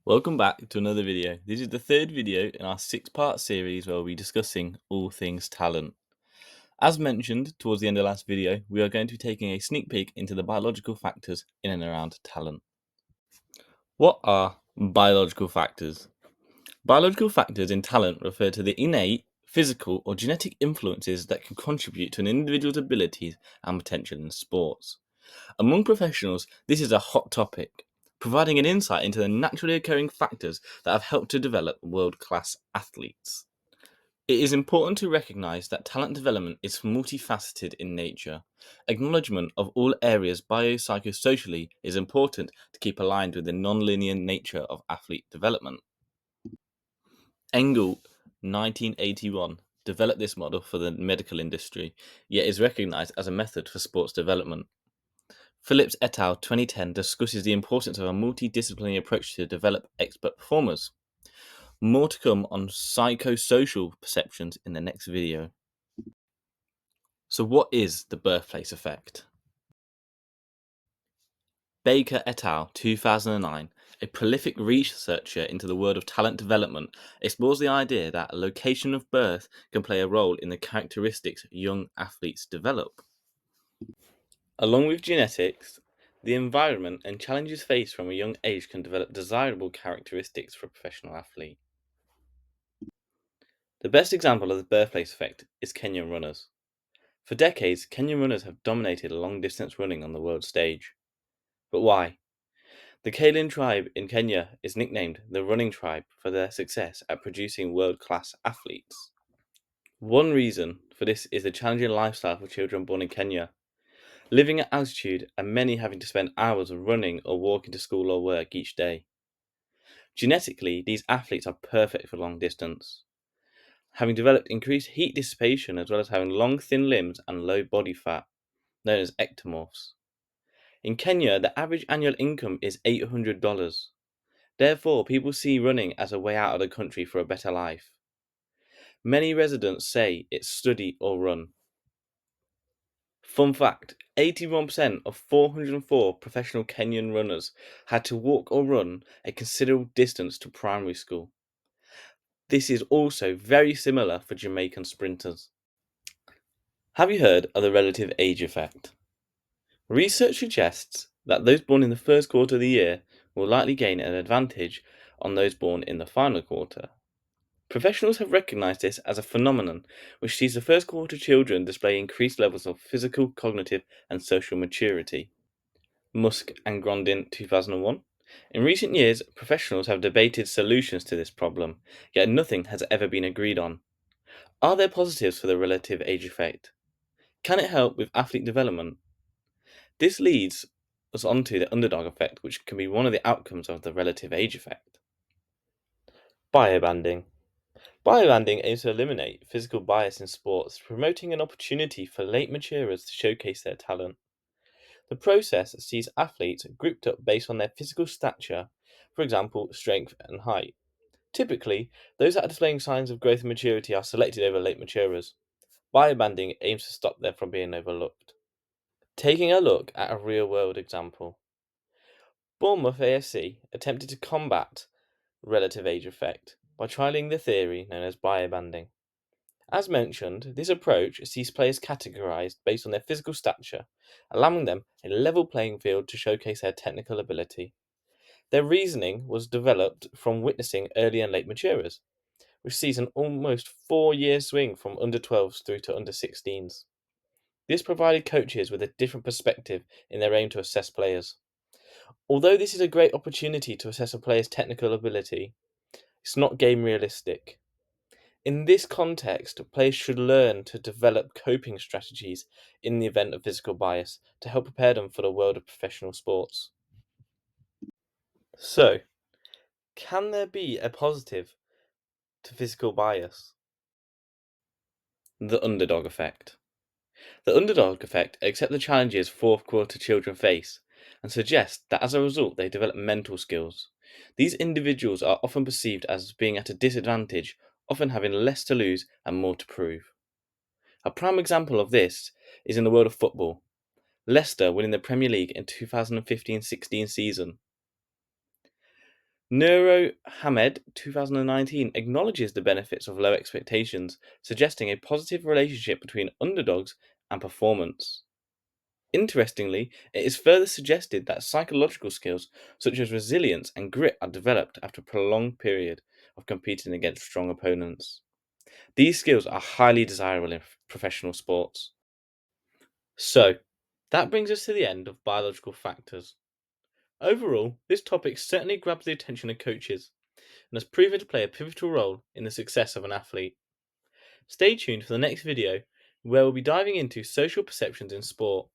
Welcome back to another video. This is the third video in our 6-part series where we'll be discussing all things talent. As mentioned towards the end of the last video, we are going to be taking a sneak peek into the biological factors in and around talent. What are biological factors? Biological factors in talent refer to the innate, physical, or genetic influences that can contribute to an individual's abilities and potential in sports. Among professionals, this is a hot topic, providing an insight into the naturally occurring factors that have helped to develop world-class athletes. It is important to recognise that talent development is multifaceted in nature. Acknowledgement of all areas biopsychosocially is important to keep aligned with the non-linear nature of athlete development. Engel, 1981, developed this model for the medical industry, yet is recognised as a method for sports development. Phillips et al. 2010 discusses the importance of a multidisciplinary approach to develop expert performers. More to come on psychosocial perceptions in the next video. So what is the birthplace effect? Baker et al. 2009, a prolific researcher into the world of talent development, explores the idea that a location of birth can play a role in the characteristics young athletes develop. Along with genetics, the environment and challenges faced from a young age can develop desirable characteristics for a professional athlete. The best example of the birthplace effect is Kenyan runners. For decades, Kenyan runners have dominated long distance running on the world stage. But why? The Kalenjin tribe in Kenya is nicknamed the running tribe for their success at producing world-class athletes. One reason for this is the challenging lifestyle for children born in Kenya, living at altitude and many having to spend hours running or walking to school or work each day. Genetically, these athletes are perfect for long distance, having developed increased heat dissipation as well as having long thin limbs and low body fat, known as ectomorphs. In Kenya, the average annual income is $800. Therefore, people see running as a way out of the country for a better life. Many residents say it's study or run. Fun fact, 81% of 404 professional Kenyan runners had to walk or run a considerable distance to primary school. This is also very similar for Jamaican sprinters. Have you heard of the relative age effect? Research suggests that those born in the first quarter of the year will likely gain an advantage on those born in the final quarter. Professionals have recognized this as a phenomenon which sees the first quarter children display increased levels of physical, cognitive, and social maturity. Musk and Grondin 2001. In recent years, professionals have debated solutions to this problem, yet nothing has ever been agreed on. Are there positives for the relative age effect? Can it help with athlete development? This leads us on to the underdog effect, which can be one of the outcomes of the relative age effect. Biobanding. Biobanding aims to eliminate physical bias in sports, promoting an opportunity for late maturers to showcase their talent. The process sees athletes grouped up based on their physical stature, for example, strength and height. Typically, those that are displaying signs of growth and maturity are selected over late maturers. Biobanding aims to stop them from being overlooked. Taking a look at a real world example. Bournemouth AFC attempted to combat relative age effect by trialling the theory known as biobanding. As mentioned, this approach sees players categorized based on their physical stature, allowing them a level playing field to showcase their technical ability. Their reasoning was developed from witnessing early and late maturers, which sees an almost 4-year swing from under 12s through to under 16s. This provided coaches with a different perspective in their aim to assess players. Although this is a great opportunity to assess a player's technical ability, it's not game realistic. In this context, players should learn to develop coping strategies in the event of physical bias to help prepare them for the world of professional sports. So, can there be a positive to physical bias? The underdog effect. The underdog effect accepts the challenges fourth quarter children face and suggests that as a result they develop mental skills. These individuals are often perceived as being at a disadvantage, often having less to lose and more to prove. A prime example of this is in the world of football. Leicester winning the Premier League in 2015-16 season. Neuro Hamed 2019 acknowledges the benefits of low expectations, suggesting a positive relationship between underdogs and performance. Interestingly, it is further suggested that psychological skills such as resilience and grit are developed after a prolonged period of competing against strong opponents. These skills are highly desirable in professional sports. So, that brings us to the end of biological factors. Overall, this topic certainly grabs the attention of coaches and has proven to play a pivotal role in the success of an athlete. Stay tuned for the next video where we'll be diving into social perceptions in sport